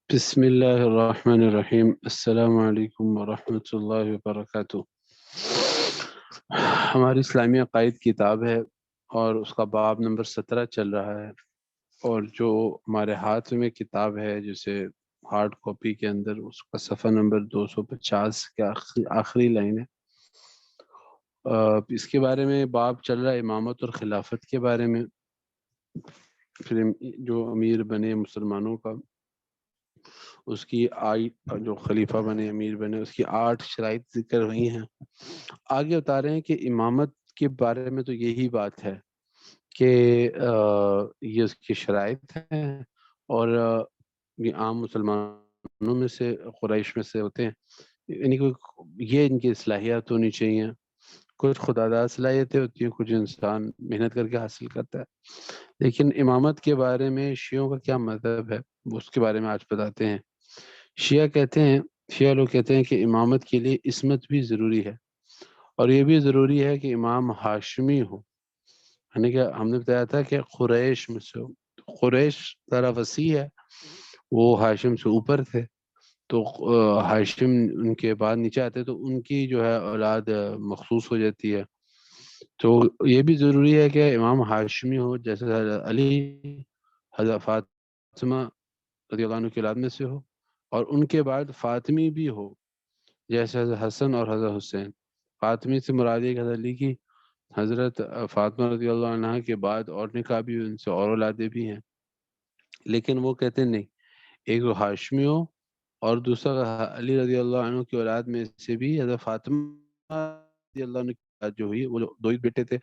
بسم اللہ الرحمن الرحیم۔ السلام علیکم ورحمۃ اللہ وبرکاتہ۔ ہماری اسلامی عقائد کتاب ہے اور اس کا باب نمبر 17 چل رہا ہے، اور جو ہمارے ہاتھ میں کتاب ہے جسے ہارڈ کاپی کے اندر اس کا صفحہ نمبر 250 کے آخری لائن ہے۔ اس کے بارے میں باب چل رہا ہے امامت اور خلافت کے بارے میں۔ پھر جو امیر بنے مسلمانوں کا، اس کی جو خلیفہ بنے، امیر بنے، اس کی 8 شرائط ذکر ہوئی ہیں۔ آگے بتا رہے ہیں کہ امامت کے بارے میں تو یہی بات ہے کہ یہ اس کی شرائط ہیں، اور یہ عام مسلمانوں میں سے، قریش میں سے ہوتے ہیں، یعنی کہ یہ ان کی صلاحیت ہونی چاہیے۔ کچھ خداداد صلاحیتیں ہوتی ہیں، کچھ انسان محنت کر کے حاصل کرتا ہے۔ لیکن امامت کے بارے میں شیعوں کا کیا مذہب ہے، اس کے بارے میں آج بتاتے ہیں۔ شیعہ لوگ کہتے ہیں کہ امامت کے لیے عصمت بھی ضروری ہے، اور یہ بھی ضروری ہے کہ امام ہاشمی ہو، یعنی کہ ہم نے بتایا تھا کہ قریش میں سے ہو۔ قریش ذرا وسیع ہے، وہ ہاشم سے اوپر تھے، تو ہاشم ان کے بعد نیچے آتے تو ان کی جو ہے اولاد مخصوص ہو جاتی ہے۔ تو یہ بھی ضروری ہے کہ امام ہاشمی ہو، جیسے حضرت علی، حضرت فاطمہ رضی اللہ عنہ کی اولاد میں سے ہو، اور ان کے بعد فاطمی بھی ہو، جیسے حضرت حسن اور حضرت حسین۔ فاطمی سے مراد ہے کہ حضرت علی کی حضرت فاطمہ رضی اللہ عنہ کے بعد اور نکاح بھی، ان سے اور اولادیں بھی ہیں۔ لیکن وہ کہتے ہیں نہیں، ایک تو ہاشمی ہو، اور دوسرا علی رضی اللہ عنہ کی اولاد میں سے بھی حضرت فاطمہ رضی اللہ عنہ کی اولاد جو ہوئی، وہ دو ہی بیٹے تھے،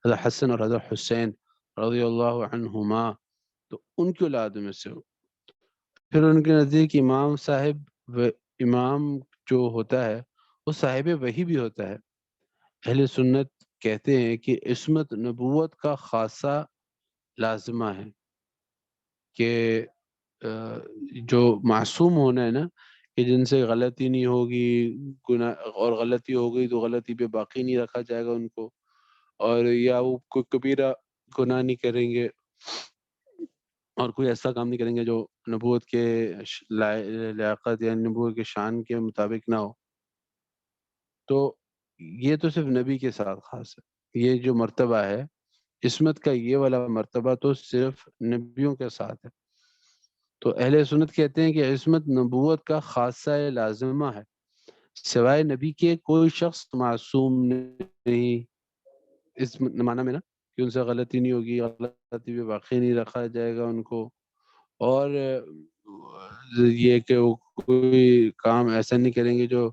حضرت حسن اور حضرت حسین رضی اللہ عنہما، تو ان کی اولاد میں سے ہو۔ پھر ان کے نزدیک امام صاحب امام جو ہوتا ہے وہ صاحب وحی بھی ہوتا ہے۔ اہل سنت کہتے ہیں کہ عصمت نبوت کا خاصہ لازمہ ہے، کہ جو معصوم ہونا ہے نا، کہ جن سے غلطی نہیں ہوگی، گناہ اور غلطی ہو گئی تو غلطی پہ باقی نہیں رکھا جائے گا ان کو، اور یا وہ کوئی کبیرہ گناہ نہیں کریں گے، اور کوئی ایسا کام نہیں کریں گے جو نبوت کے لیاقت یا نبوت کے شان کے مطابق نہ ہو۔ تو یہ تو صرف نبی کے ساتھ خاص ہے، یہ جو مرتبہ ہے عصمت کا، یہ والا مرتبہ تو صرف نبیوں کے ساتھ ہے۔ تو اہل سنت کہتے ہیں کہ عصمت نبوت کا خاصہ لازمہ ہے، سوائے نبی کے کوئی شخص معصوم نہیں، اس معنی میں نا کہ ان سے غلطی نہیں ہوگی، غلطی پہ باقی نہیں رکھا جائے گا ان کو، اور یہ کہ وہ کوئی کام ایسا نہیں کریں گے جو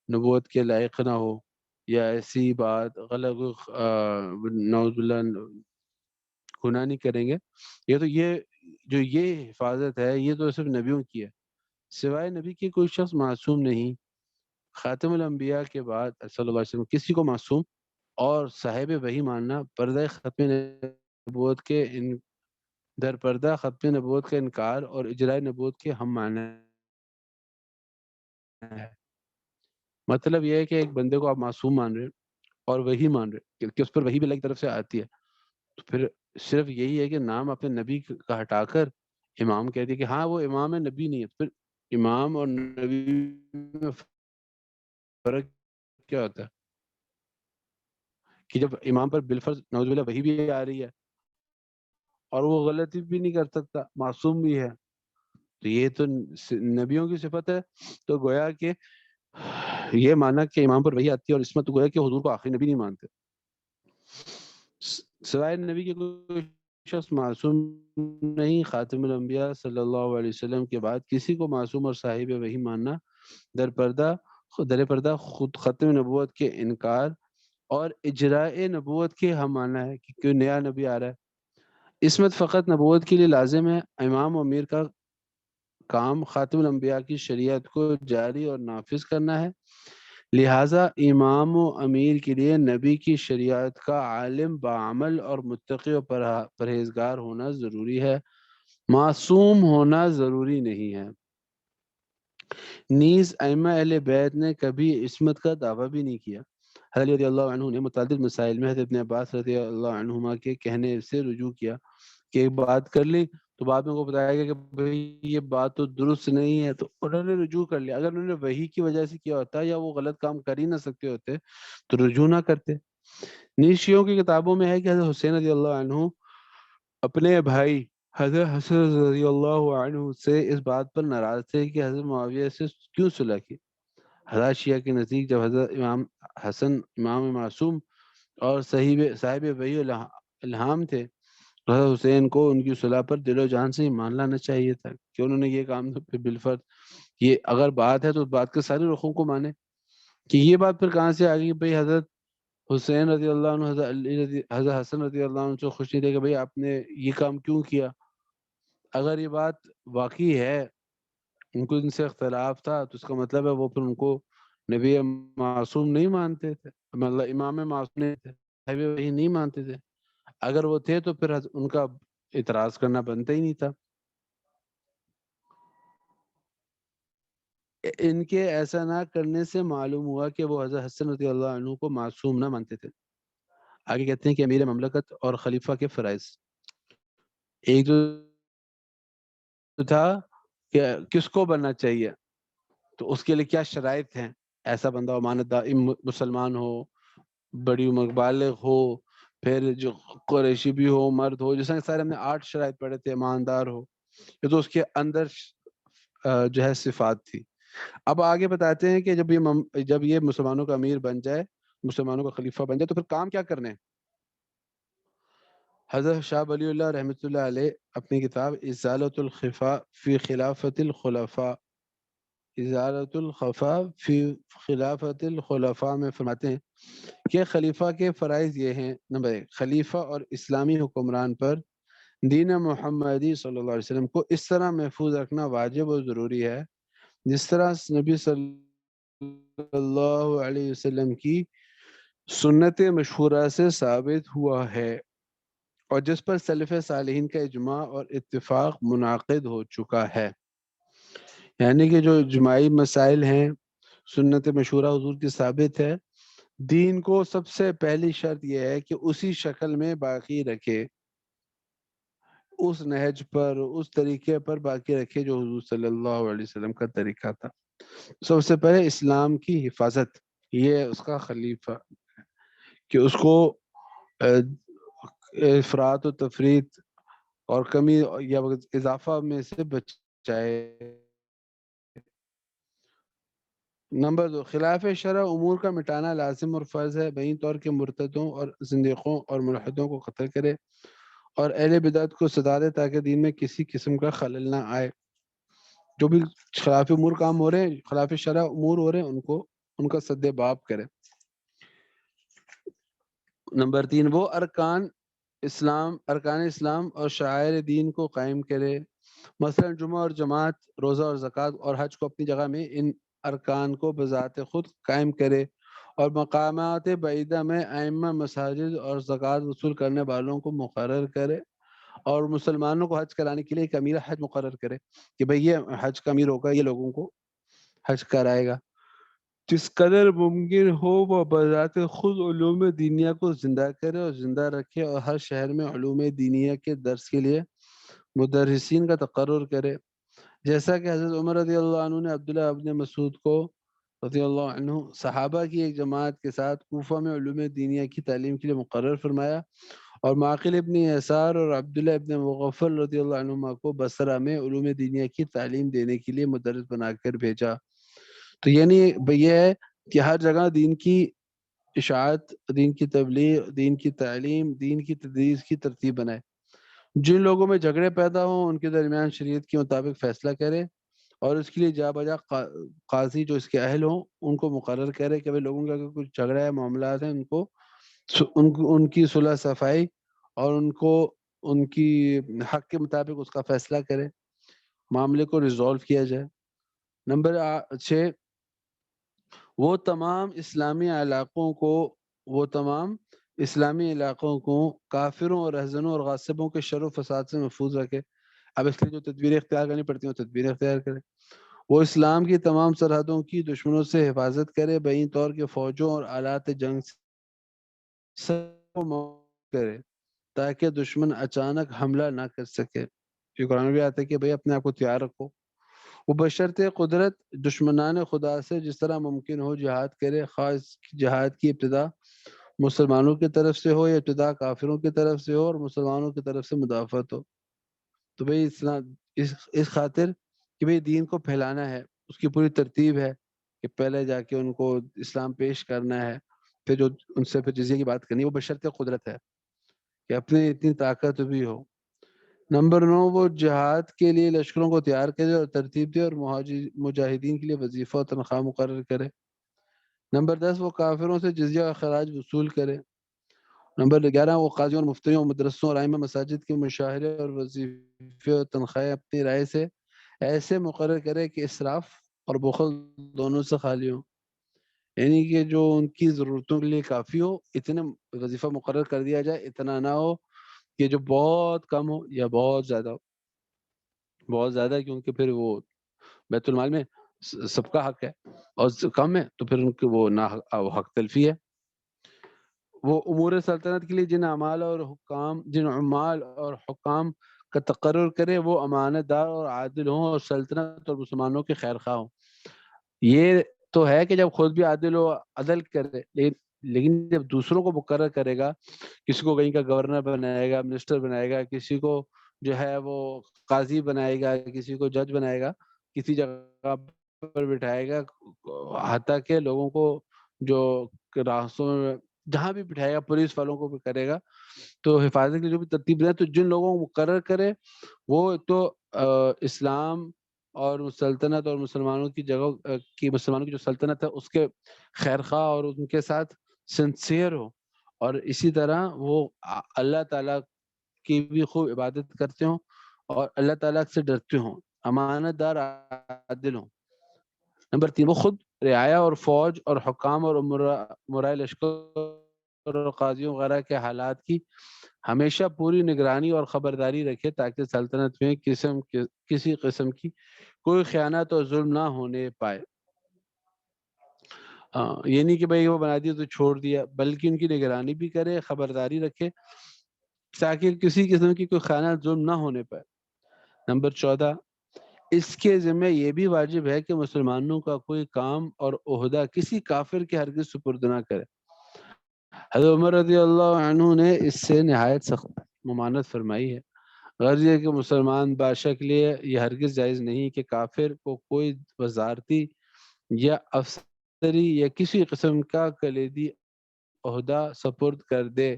نبوت کے لائق نہ ہو، یا ایسی بات غلط نعوذ باللہ گناہ نہیں کریں گے۔ یہ حفاظت ہے، یہ تو صرف نبیوں کی ہے، سوائے نبی کے کوئی شخص معصوم نہیں۔ خاتم الانبیاء کے بعد صلی اللہ علیہ وسلم کسی کو معصوم اور صاحب وحی ماننا پردہ ختم نبوت کے در پردہ ختم نبوت کا انکار اور اجراء نبوت کے ہم معنی ہے۔ مطلب یہ ہے کہ ایک بندے کو آپ معصوم مان رہے اور وہی مان رہے کہ اس پر وحی بھی اللہ کی طرف سے آتی ہے، تو پھر صرف یہی ہے کہ نام اپنے نبی کا ہٹا کر امام کہہ دیا کہ ہاں وہ امام ہے، نبی نہیں ہے۔ پھر امام اور نبی میں فرق کیا ہوتا ہے؟ کہ جب امام پر بالفرض نعوذ باللہ وحی بھی آ رہی ہے اور وہ غلطی بھی نہیں کر سکتا، معصوم بھی ہے، تو یہ تو نبیوں کی صفت ہے۔ تو گویا کہ یہ مانا کہ امام پر وحی آتی ہے، اور عصمت گویا کہ حضور کو آخری نبی نہیں مانتے۔ سوائے نبی کے کوئی شخص معصوم نہیں۔ خاتم الانبیاء صلی اللہ علیہ وسلم کے بعد کسی کو معصوم اور صاحب وحی ماننا در پردہ خود ختم نبوت کے انکار اور اجراء نبوت کے ہم معنی ہے، کہ کوئی نیا نبی آ رہا ہے۔ عصمت فقط نبوت کے لیے لازم ہے، امام و امیر کا کام خاتم الانبیاء کی شریعت کو جاری اور نافذ کرنا ہے، لہٰذا امام و امیر کے لیے نبی کی شریعت کا عالم، بعمل اور متقی و پرہیزگار ہونا ضروری ہے، معصوم ہونا ضروری نہیں ہے۔ نیز ائمہ اہل بیت نے کبھی عصمت کا دعویٰ بھی نہیں کیا۔ حضرت علی رضی اللہ عنہ نے متعدد مسائل میں حضرت ابن عباس رضی اللہ عنہما کے کہنے سے رجوع کیا کہ ایک بات کر لی تو بعد میں ان کو بتایا گیا کہ بھئی یہ بات تو درست نہیں ہے، تو انہوں نے رجوع کر لیا. اگر انہوں نے وحی کی وجہ سے کیا ہوتا یا وہ غلط کام کر ہی نہ سکتے ہوتے تو رجوع نہ کرتے. نیز شیعوں کی کتابوں میں ہے کہ حضرت حسین رضی اللہ عنہ اپنے بھائی حضرت حسن رضی اللہ عنہ سے اس بات پر ناراض تھے کہ حضرت معاویہ سے کیوں صلح کی. حضرت شیعہ کے نزدیک جب حضرت امام حسن امام معصوم اور صاحب وحی الہام تھے تو حضرت حسین کو ان کی صلح پر دل و جان سے ایمان لانا چاہیے تھا کہ انہوں نے یہ کام تو بالفرض، یہ اگر بات ہے تو بات کے سارے رخوں کو مانے. کہ یہ بات پھر کہاں سے آ گئی بھئی حضرت حسین رضی اللہ عنہ حضرت حسن رضی اللہ عنہ سے خوش نہیں تھے کہ بھئی آپ نے یہ کام کیوں کیا. اگر یہ بات واقعی ہے ان کو ان سے اختلاف تھا تو اس کا مطلب ہے وہ پھر ان کو نبی معصوم نہیں مانتے تھے، مطلب امام معصوم نہیں تھے، صاحب وحی نہیں مانتے تھے. اگر وہ تھے تو پھر ان کا اعتراض کرنا بنتا ہی نہیں تھا. ان کے ایسا نہ کرنے سے معلوم ہوا کہ وہ حضرت حسن رضی اللہ عنہ کو معصوم نہ مانتے تھے. آگے کہتے ہیں کہ امیر مملکت اور خلیفہ کے فرائض. ایک جو تھا کہ کس کو بننا چاہیے، تو اس کے لیے کیا شرائط ہیں. ایسا بندہ امانتدار مسلمان ہو، بڑی عمر بالغ ہو، پھر جو قریشی بھی ہو، مرد ہو، جیسے سارے ہم نے 8 شرائط پڑھے تھے. ایماندار ہو، یہ تو اس کے اندر جو ہے صفات تھی. اب آگے بتاتے ہیں کہ جب یہ مسلمانوں کا امیر بن جائے، مسلمانوں کا خلیفہ بن جائے تو پھر کام کیا کرنے ہیں. حضرت شاہ ولی اللہ رحمۃ اللہ علیہ اپنی کتاب ازالۃ الخفا فی خلافت الخلفاء ازالۃ الخفا فی خلافت الخلفاء میں فرماتے ہیں کہ خلیفہ کے فرائض یہ ہیں. نمبر 1، خلیفہ اور اسلامی حکمران پر دین محمدی صلی اللہ علیہ وسلم کو اس طرح محفوظ رکھنا واجب و ضروری ہے جس طرح نبی صلی اللہ علیہ وسلم کی سنت مشہورہ سے ثابت ہوا ہے اور جس پر سلف صالحین کا اجماع اور اتفاق منعقد ہو چکا ہے. یعنی کہ جو اجماعی مسائل ہیں، سنت مشہورہ حضور کی ثابت ہے. دین کو سب سے پہلی شرط یہ ہے کہ اسی شکل میں باقی رکھے، اس نہج پر، اس طریقے پر باقی رکھے جو حضور صلی اللہ علیہ وسلم کا طریقہ تھا. سب سے پہلے اسلام کی حفاظت، یہ اس کا خلیفہ کہ اس کو افراط و تفریط اور کمی یا اضافہ میں سے بچائے. نمبر 2، خلاف شرع امور کا مٹانا لازم اور فرض ہے. بہین طور کے مرتدوں اور زندیقوں اور ملحدوں کو قتل کرے اور اہل بدعت کو سزا دے تاکہ دین میں کسی قسم کا خلل نہ آئے. جو بھی خلاف امور کام ہو رہے ہیں، خلاف شرع امور ہو رہے ہیں، ان کا سد باب کرے. نمبر 3، وہ ارکان اسلام اور شعائر دین کو قائم کرے. مثلا جمعہ اور جماعت، روزہ اور زکوٰۃ اور حج کو اپنی جگہ میں ان ارکان کو بذات خود قائم کرے اور مقامات بعیدہ میں ائمہ مساجد اور زکوٰۃ وصول کرنے والوں کو مقرر کرے اور مسلمانوں کو حج کرانے کے لیے ایک امیر حج مقرر کرے کہ بھئی یہ حج کا امیر ہوگا، یہ لوگوں کو حج کرائے گا. جس قدر ممکن ہو وہ بذات خود علوم دینیہ کو زندہ کرے اور زندہ رکھے اور ہر شہر میں علوم دینیہ کے درس کے لیے مدرسین کا تقرر کرے. جیسا کہ حضرت عمر رضی اللہ عنہ نے عبداللہ ابن مسعود کو رضی اللہ عنہ صحابہ کی ایک جماعت کے ساتھ کوفہ میں علوم دینیہ کی تعلیم کے لیے مقرر فرمایا اور معقل ابن یسار اور عبداللہ ابن مغفل رضی اللہ عنہما کو بصرہ میں علوم دینیہ کی تعلیم دینے کے لیے مدرس بنا کر بھیجا. تو یعنی یہ ہے کہ ہر جگہ دین کی اشاعت، دین کی تبلیغ، دین کی تعلیم، دین کی تدریس کی ترتیب بنائے. جن لوگوں میں جھگڑے پیدا ہوں ان کے درمیان شریعت کے مطابق فیصلہ کرے اور اس کے لیے جا بجا قاضی جو اس کے اہل ہوں ان کو مقرر کرے کہ لوگوں کا اگر کچھ جھگڑا ہے، معاملات ہیں، ان کی صلح صفائی اور ان کی حق کے مطابق اس کا فیصلہ کرے، معاملے کو ریزالو کیا جائے. نمبر 6، وہ تمام اسلامی علاقوں کو کافروں اور احزنوں اور غاصبوں کے شر و فساد سے محفوظ رکھے. اب اس لیے جو تدبیریں اختیار کرنی پڑتی ہیں وہ تدبیریں اختیار کرے. وہ اسلام کی تمام سرحدوں کی دشمنوں سے حفاظت کرے، بہین طور کے فوجوں اور آلات جنگ سے کرے تاکہ دشمن اچانک حملہ نہ کر سکے. یہ قرآن میں بھی آتا ہے کہ بھائی اپنے آپ کو تیار رکھو. وہ بشرط قدرت دشمنان خدا سے جس طرح ممکن ہو جہاد کرے، خاص جہاد کی ابتدا مسلمانوں کی طرف سے ہو یا ابتدا کافروں کی طرف سے ہو اور مسلمانوں کی طرف سے مدافعت ہو. تو بھائی اس خاطر کہ بھائی دین کو پھیلانا ہے، اس کی پوری ترتیب ہے کہ پہلے جا کے ان کو اسلام پیش کرنا ہے، پھر جو ان سے پھر جزیے کی بات کرنی ہے، وہ بشرط قدرت ہے کہ اپنی اتنی طاقت بھی ہو. نمبر 9 وہ جہاد کے لیے لشکروں کو تیار کرے اور ترتیب دے اور مجاہدین کے لیے وظیفہ اور تنخواہ مقرر کرے. نمبر 10 وہ کافروں سے جزیہ اور خراج وصول کرے. نمبر 11 وہ قاضیوں اور مفتیوں اور مدرسوں اور ائمہ مساجد کے مشاہرے اور وظیفے اور تنخواہیں اپنی رائے سے ایسے مقرر کرے کہ اسراف اور بخل دونوں سے خالی ہوں، یعنی کہ جو ان کی ضرورتوں کے لیے کافی ہو اتنے وظیفہ مقرر کر دیا جائے، اتنا نہ ہو کہ جو بہت کم ہو یا بہت زیادہ ہو. بہت زیادہ کیونکہ پھر وہ بیت المال میں سب کا حق ہے، اور کم ہے تو پھر ان کے وہ نہ حق تلفی ہے. وہ امور سلطنت کے لیے جن عمال اور حکام کا تقرر کرے وہ امانت دار اور عادل ہوں اور سلطنت اور مسلمانوں کے خیر خواہ ہوں. یہ تو ہے کہ جب خود بھی عادل و عدل کرے، لیکن جب دوسروں کو مقرر کرے گا، کسی کو کہیں کا گورنر بنائے گا، منسٹر بنائے گا، کسی کو جو ہے وہ قاضی بنائے گا، کسی کو جج بنائے گا، کسی جگہ پر بٹھائے گا، حتیٰ کہ لوگوں کو جو راستوں میں جہاں بھی بٹھائے گا، پولیس والوں کو بھی کرے گا، تو حفاظت کی جو بھی ترتیب ہے تو جن لوگوں کو مقرر کرے وہ تو اسلام اور سلطنت اور مسلمانوں کی جگہ کی مسلمانوں کی جو سلطنت ہے اس کے خیر خواہ اور ان کے ساتھ سنسیئر ہو، اور اسی طرح وہ اللہ تعالیٰ کی بھی خوب عبادت کرتے ہوں اور اللہ تعالیٰ سے ڈرتے ہوں، امانت دار عادل ہوں. نمبر 3 وہ خود رعایا اور فوج اور حکام اور مرائے لشکر اور قاضیوں وغیرہ کے حالات کی ہمیشہ پوری نگرانی اور خبرداری رکھے تاکہ سلطنت میں کسی قسم کی کوئی خیانت اور ظلم نہ ہونے پائے. یہ نہیں کہ بھائی وہ بنا دیا تو چھوڑ دیا، بلکہ ان کی نگرانی بھی کرے، خبرداری رکھے تاکہ کسی قسم کی کوئی خیانت ظلم نہ ہونے پائے. نمبر 14 اس کے ذمہ یہ بھی واجب ہے کہ مسلمانوں کا کوئی کام اور عہدہ کسی کافر کے ہرگز سپرد نہ کرے. حضرت عمر رضی اللہ عنہ نے اس سے نہایت سخت ممانعت فرمائی ہے. غرض یہ کہ مسلمان بادشاہ کے لیے یہ ہرگز جائز نہیں کہ کافر کو کوئی وزارتی یا افسری یا کسی قسم کا کلیدی عہدہ سپرد کر دے،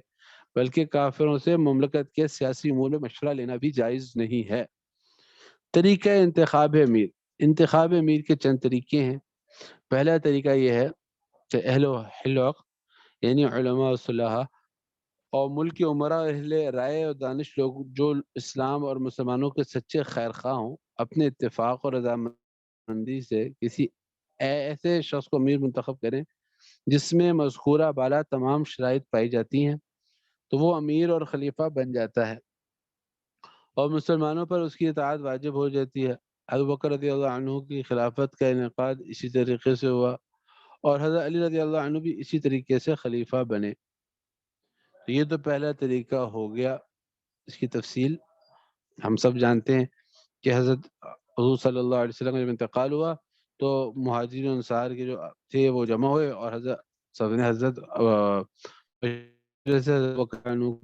بلکہ کافروں سے مملکت کے سیاسی امور میں مشورہ لینا بھی جائز نہیں ہے. طریقہ انتخاب امیر کے چند طریقے ہیں. پہلا طریقہ یہ ہے کہ اہل حلق یعنی علماء و صلاح اور ملک کے عمرا اہل رائے اور دانش لوگ جو اسلام اور مسلمانوں کے سچے خیر خواہ ہوں، اپنے اتفاق اور رضامندی سے کسی ایسے شخص کو امیر منتخب کریں جس میں مذکورہ بالا تمام شرائط پائی جاتی ہیں، تو وہ امیر اور خلیفہ بن جاتا ہے اور مسلمانوں پر اس کی اطاعت واجب ہو جاتی ہے. ابو بکر رضی اللہ عنہ کی خلافت کا انعقاد اسی طریقے سے ہوا اور حضرت علی رضی اللہ عنہ بھی اسی طریقے سے خلیفہ بنے. تو یہ تو پہلا طریقہ ہو گیا. اس کی تفصیل ہم سب جانتے ہیں کہ حضرت حضور صلی اللہ علیہ وسلم کا جب انتقال ہوا تو مہاجرین انصار کے جو تھے وہ جمع ہوئے اور سب نے حضرت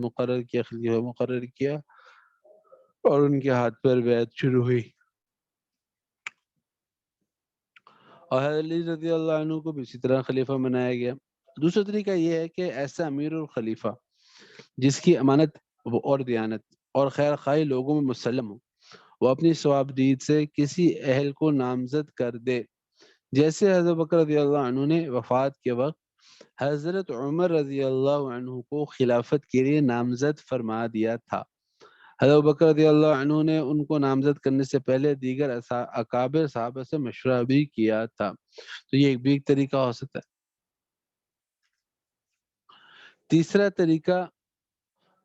مقرر کیا اور ان کے ہاتھ پر بیعت شروع ہوئی، اور حضرت علی رضی اللہ عنہ کو بھی اسی طرح خلیفہ بنایا گیا. دوسرا طریقہ یہ ہے کہ ایسا امیر اور خلیفہ جس کی امانت اور دیانت اور خیر خواہی لوگوں میں مسلم ہو، وہ اپنی ثوابدید سے کسی اہل کو نامزد کر دے، جیسے حضرت بکر رضی اللہ عنہ نے وفات کے وقت حضرت عمر رضی اللہ عنہ کو خلافت کے لیے نامزد فرما دیا تھا. حضرت بکر رضی اللہ عنہ نے ان کو نامزد کرنے سے پہلے دیگر اکابر صحابہ سے مشورہ بھی کیا تھا. تو یہ ایک بھی ایک طریقہ ہو سکتا ہے. تیسرا طریقہ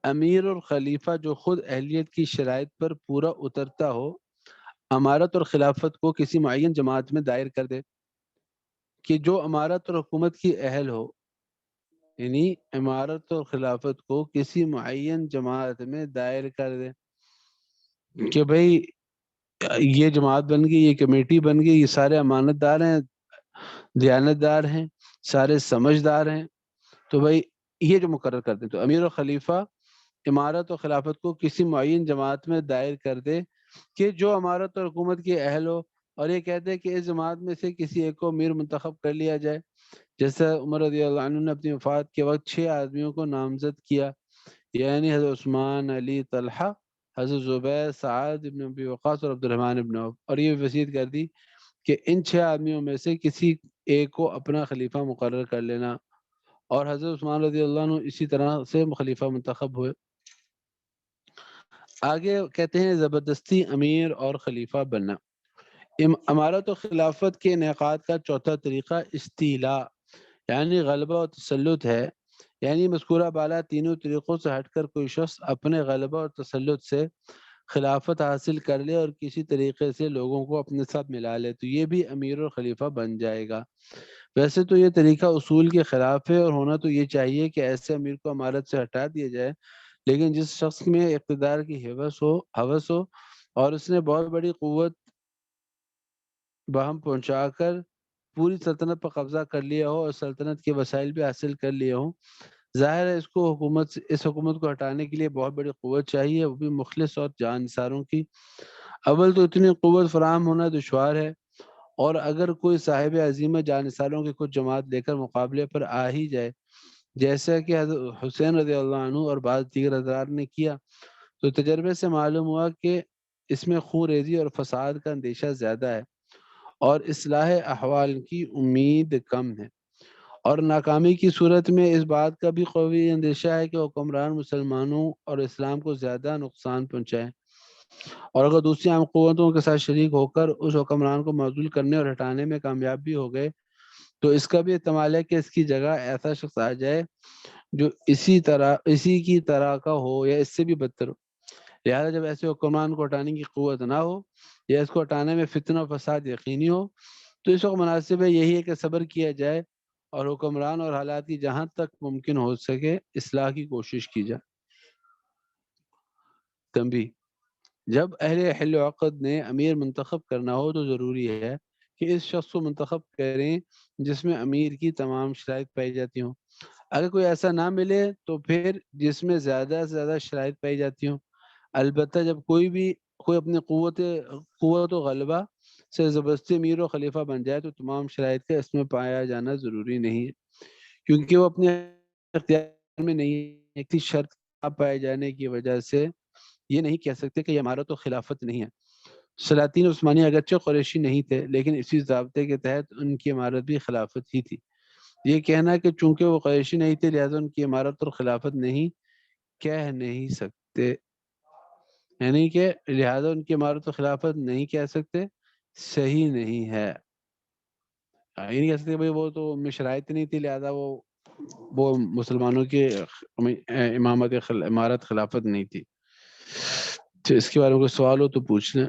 امیر اور خلیفہ جو خود اہلیت کی شرائط پر پورا اترتا ہو، امارت اور خلافت کو کسی معین جماعت میں دائر کر دے کہ جو امارت اور حکومت کی اہل ہو، یعنی امارت اور خلافت کو کسی معین جماعت میں دائر کر دے. کہ بھائی یہ جماعت بن گئی، یہ کمیٹی بن گئی، یہ سارے امانت دار ہیں، دیانت دار ہیں، سارے سمجھدار ہیں، تو بھائی یہ جو مقرر کر دیں، تو امیر و خلیفہ امارت و خلافت کو کسی معین جماعت میں دائر کر دے کہ جو امارت اور حکومت کے اہل ہو، اور یہ کہتے ہیں کہ اس جماعت میں سے کسی ایک کو امیر منتخب کر لیا جائے، جیسا عمر رضی اللہ عنہ نے اپنی وفات کے وقت 6 آدمیوں کو نامزد کیا، یعنی حضرت عثمان، علی، طلحہ، حضرت زبیر، سعد ابن ابی وقاص اور عبد الرحمن ابن عوف، اور یہ وصیت کر دی کہ ان 6 آدمیوں میں سے کسی ایک کو اپنا خلیفہ مقرر کر لینا، اور حضرت عثمان رضی اللہ عنہ اسی طرح سے خلیفہ منتخب ہوئے۔ آگے کہتے ہیں زبردستی امیر اور خلیفہ بننا۔ امارت و خلافت کے انعقاد کا چوتھا طریقہ استیلاء یعنی غلبہ و تسلط ہے، یعنی مذکورہ بالا تینوں طریقوں سے ہٹ کر کوئی شخص اپنے غلبہ اور تسلط سے خلافت حاصل کر لے اور کسی طریقے سے لوگوں کو اپنے ساتھ ملا لے تو یہ بھی امیر اور خلیفہ بن جائے گا۔ ویسے تو یہ طریقہ اصول کے خلاف ہے، اور ہونا تو یہ چاہیے کہ ایسے امیر کو امارت سے ہٹا دیا جائے، لیکن جس شخص میں اقتدار کی ہوس ہو اور اس نے بہت بڑی قوت بہم پہنچا کر پوری سلطنت پر قبضہ کر لیا ہو اور سلطنت کے وسائل بھی حاصل کر لیے ہوں، ظاہر ہے اس حکومت کو ہٹانے کے لیے بہت بڑی قوت چاہیے، وہ بھی مخلص اور جانساروں کی۔ اول تو اتنی قوت فراہم ہونا دشوار ہے، اور اگر کوئی صاحب عزیمت جانساروں کی کچھ جماعت لے کر مقابلے پر آ ہی جائے، جیسا کہ حضرت حسین رضی اللہ عنہ اور بعض دیگر حضرات نے کیا، تو تجربے سے معلوم ہوا کہ اس میں خون ریزی اور فساد کا اندیشہ زیادہ ہے، اور اصلاح احوال کی امید کم ہے، اور ناکامی کی صورت میں اس بات کا بھی قوی اندیشہ ہے کہ حکمران مسلمانوں اور اسلام کو زیادہ نقصان پہنچائے، اور اگر دوسری عام قوتوں کے ساتھ شریک ہو کر اس حکمران کو معزول کرنے اور ہٹانے میں کامیاب بھی ہو گئے تو اس کا بھی احتمال ہے کہ اس کی جگہ ایسا شخص آ جائے جو اسی کی طرح کا ہو یا اس سے بھی بدتر ہو۔ لہٰذا جب ایسے حکمران کو ہٹانے کی قوت نہ ہو یا اس کو ہٹانے میں فتنہ و فساد یقینی ہو تو اس وقت مناسب ہے یہی ہے کہ صبر کیا جائے اور حکمران اور حالات کی جہاں تک ممکن ہو سکے اصلاح کی کوشش کی جائے۔ تنبیہ: جب اہل حل و عقد نے امیر منتخب کرنا ہو تو ضروری ہے کہ اس شخص کو منتخب کریں جس میں امیر کی تمام شرائط پائی جاتی ہوں۔ اگر کوئی ایسا نہ ملے تو پھر جس میں زیادہ سے زیادہ شرائط پائی جاتی ہوں، البتہ جب کوئی اپنی قوت و غلبہ سے زبردستی امیر و خلیفہ بن جائے تو تمام شرائط کا اس میں پایا جانا ضروری نہیں ہے، کیونکہ وہ اپنے اختیار میں نہیں ہے۔ ایک شرط نہ پائے جانے کی وجہ سے یہ نہیں کہہ سکتے کہ یہ امارت و خلافت نہیں ہے۔ سلاطین عثمانی اگرچہ قریشی نہیں تھے لیکن اسی ضابطے کے تحت ان کی امارت بھی خلافت ہی تھی۔ یہ کہنا کہ چونکہ وہ قریشی نہیں تھے لہذا ان کی امارت اور خلافت نہیں کہہ نہیں سکتے، یعنی کہ لہذا ان کی امارت و خلافت نہیں کہہ سکتے، صحیح نہیں ہے۔ یہ نہیں کہہ سکتے بھائی وہ تو ان میں شرائط نہیں تھی لہذا وہ مسلمانوں کی امارت خلافت نہیں تھی۔ تو اس کے بارے میں کوئی سوال ہو تو پوچھ لیں۔